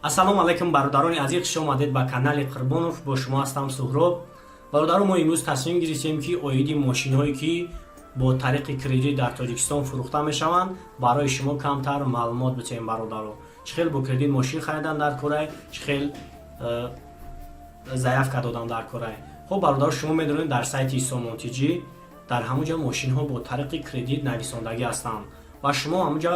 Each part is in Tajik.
ассалому алайкум бародарони азиз, хуш омадед ба канали Қурбонов. Бо шумо ҳастам Суҳроб. Бародаро, мо имрӯз тасмим гирифтем ки оиди мошинҳое ки бо тариқи кредит дар Тоҷикистон фурӯхта мешаванд барои шумо камтар маълумот битем. Бародаро, чӣ хел бо кредит мошин харидан дар Корее, чӣ хел заявка додан дар Корее. Хоб бародаро, шумо медонед дар сайти Sommontigy дар ҳамуҷа мошинҳо бо тариқи кредит нависондагӣ ҳастанд ва шумо ҳамуҷа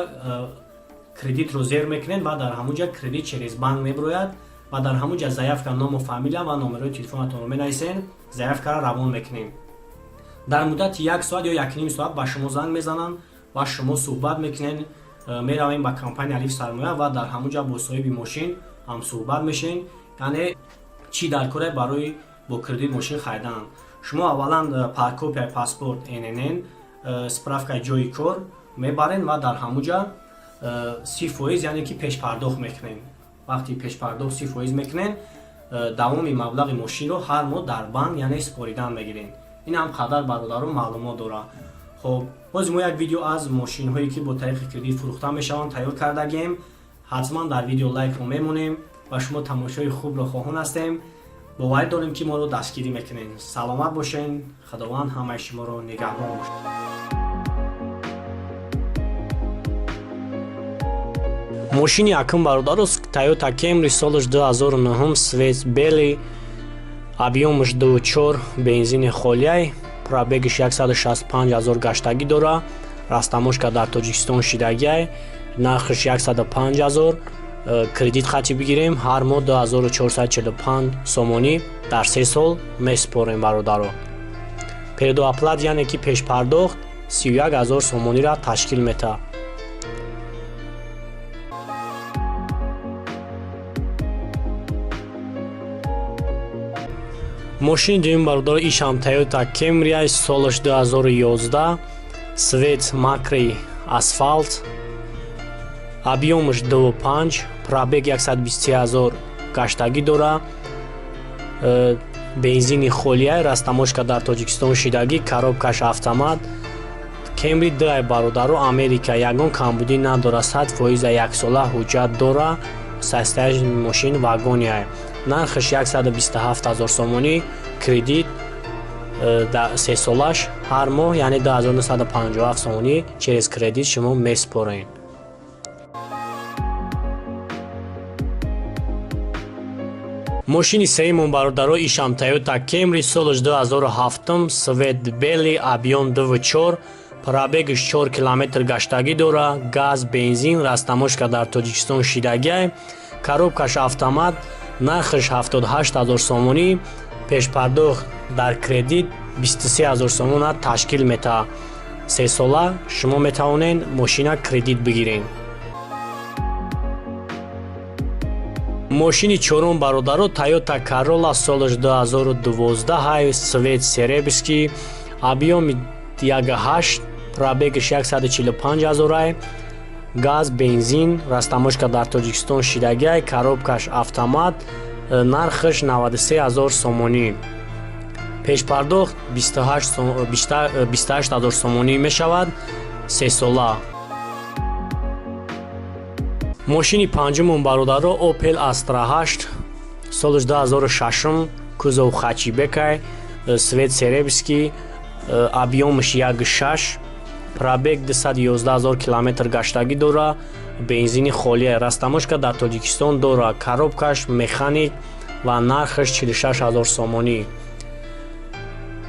кредитро зер мекунед ва дар ҳамуҷа кредит через банк мебирояд ва дар ҳамуҷа заявка ному фамилия ва номерои телефонатонро менависен, заявкаро равон мекунем. Дар муддати 1 соат ё 1.5 соат ба шумо занг мезананд ва шумо суҳбат мекунед, меравем ба компания Алиф Сармоя ва дар ҳамуҷа бо соҳиби мошин ҳам суҳбат мешен, яъне чӣ дар Корее барои бо кредит мошин харидан. Шумо аввалан копияи паспорт ННН, справкаи ҷои кор мебарен ва дар ҳамуҷа 30%, яъне ки пешпардохт мекунем. Вақти пешпардохт 30% мекунем, давоми маблағи мошинро ҳар моҳ дар банк, яъне споридан мегирем. ин ҳам қадар бародаро маълумот дора. Хоб, боз мо як видео аз мошинҳое ки бо тариқи кредит фурӯхта мешаванд тайёр кардагем. ҳатман дар видео лайкро мемонем ва шумо тамошои хубро хоҳон ҳастем. боварӣ дорем ки моро дастгирӣ мекунем. Саломат бошен. Худованд ҳамаи шуморо нигаҳбон бошад. мошини якум бародаро Toyota Camry солаш 2009 свет бели, объёмаш 2.4, бензини холияй, пробегиш 165 000 гаштагӣ дора, растамошка дар Тоҷикистон шидагиай, нархиш 105 000, кредит хати бигирем, ҳар моҳ 2445 сомонӣ дар 3 сол месупорем бародаро. Предоплат, яъне ки пешпардохт 31 000 сомониро ташкил метавад. мошини дуюм бародаро ишам Toyota Camry солаш 2011, свет макри асфалт, объёмаш 2.5, пробег 123 000 гаштагӣ дора, бензини холияй, растамошка дар Тоҷикистон шидагӣ, коробкаш автомат. Camry 2 бародаро Америка, ягон камбудӣ надора, 100% яксола ҳуҷҷат дора, состояниеш мошин вагония. нархиш 127 000 сомонӣ, кредит 3 солаш ҳар моҳ, яъне 2957 сомонӣ через кредит шумо месупоред. мошини сеюмон бародаро ишам Toyota Camry солаш 2007, свет бели, объём 2.4, пробегиш 4 километр гаштагӣ дора, газ, бензин, растамошка дар Тоҷикистон шидагиай, коробкаш автомат, нархиш 78 000 сомонӣ, пешпардохт дар кредит 23 000 сомона ташкил метавад. 3 сола шумо метавонед мошина кредит бигиред. мошини чорум бародаро Toyota Corolla солаш 2012, свет серебряский, объёми 1.8, пробегиш 145 000, газ, бензин, растамошка дар Тоҷикистон шидагиай, коробкаш автомат, нархиш 93 000 сомонӣ, пешпардохт 28 000 сомонӣ мешавад, 3 сола. мошини панҷумон бародаро Opel Astra 8, солаш 2006, кузов хачибекай, свет серебряский, объёмаш 1.6, пробег 211 000 километр гаштагӣ дора, бензини холия, растамошка дар Тоҷикистон дора, коробкаш механик ва нархиш 46 000 сомонӣ,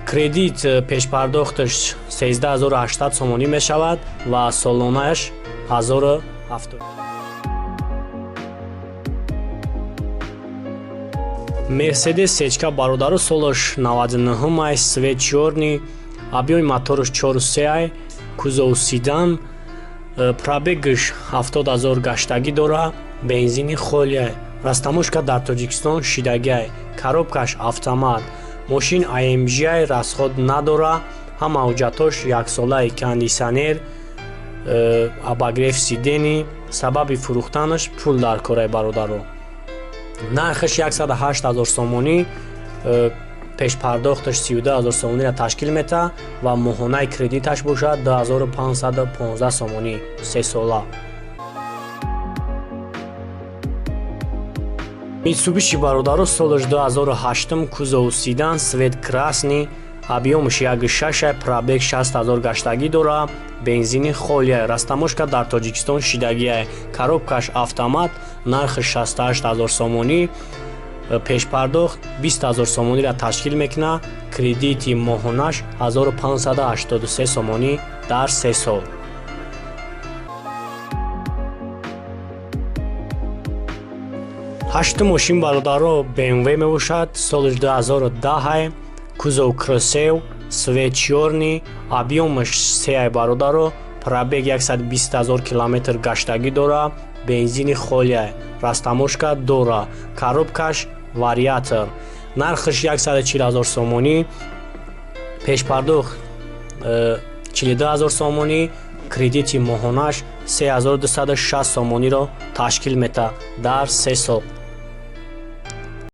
кредит пешпардохташ 13 800 сомонӣ мешавад ва солонааш 1070. Mercedes сечка бародаро солаш 99, свет чёрный, объёми мотораш 4.3, кузов седан, пробегиш 70 000 гаштагӣ дора, бензини холия, растамошка дар Тоҷикистон шидагиай, коробкаш автомат, мошин AMG расход надора, ҳама ҳуҷҷатош яксолаи кондисионер, обогрев сидени, сабаби фурӯхтанаш пул дар Корее бародаро. нархиш 108 000 сомонӣ, пешпардохташ 32 000 сомониро ташкил метавад ва моҳонаи кредиташ бошад 2515 сомонӣ, 3 сола. Mitsubishi бародаро соли 2008 кузови седан свет красный, объемаш 1.6, пробег 60,000 гаштагӣ дорад, бензини холия, растаможка дар Тоҷикистон шидагия, коробкаш автомат, нархи 68000 сомонӣ, пешпардохт 20000 сомониро ташкил мекунад, кредити моҳонаш 1583 сомонӣ дар 3 сол. ҳаштум мошин бародаро BMW мебошад, соли 2010, кузов кросев, свет чёрный, объемаш 3 бародаро, пробег 120000 километр гаштагӣ дорад, бензини холия, растаможка дорад, коробкаш вариатор, нархиш 140000 сомонӣ, пешпардохт 42000 сомонӣ, кредити моҳонаш 3260 сомониро ташкил метавад дар 3 сол.